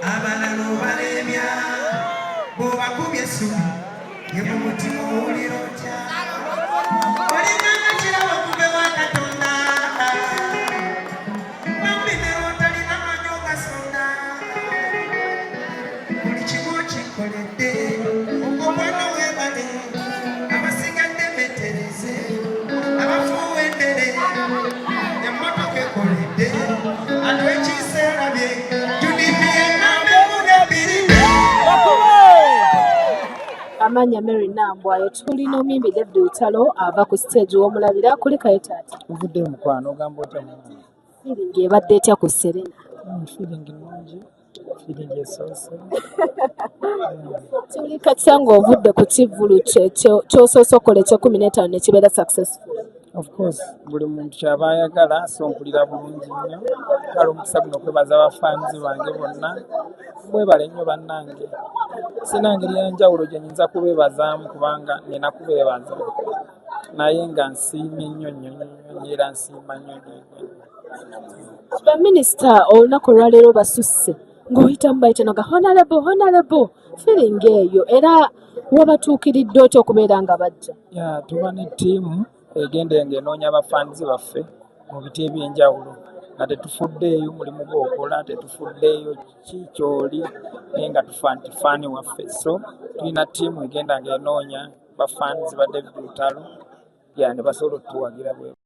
abalala obalemya bw'obakubye essubi ye mu mutima owulira otya olinganga kirabo kube wa Katonda bambi ne otalina manyi ogasonda buli kimu okikoledde omwana webale abasigadde betereze abafuuwa endere emmotoka ekoledde atwekiiseera bye Amanya Mary Nambwayo tulina omuyimbidde Lutalo ava ku stage w'omulabira kuli kayo taata. Uvudde mukwano ogamba otya mwana? Feeling ebadde etya ku Serena? Feeling nungi, feeling esoose. Tuli kati ng'ovudde ku kivvulu ky'osoose okola ekye-15 ne kibeera successful. Of course, buli muntu ky'aba ayagala so mpulira bulungi nnyo. Kale omukisa guno kwebaza abafaanizi bange bonna. Mwebale nnyo bannange. Sina ngeri y'enjawulo gye nnyinza kubeebazaamu kubanga nina kubeebaza. Naye nga nsiimye nnyo era nsiima nnyo. Baminisita olunaku olwaleero basusse ng'oyitamu bayitanoga honorable feeling eyo era wabatuukiridde otya okubeera nga bajja? Tuba ne ttiimu egenda ng'enoonya abafaanizi baffe mu biti eby'enjawulo nga tetufuddeeyo mulimu gw'okola, tetufuddeeyo ki ky'oli naye nga tufa nti faani waffe. So tulina ttiimu egenda ng'enoonya bafaanizi ba David Lutalo ne basobola otuwagira bwe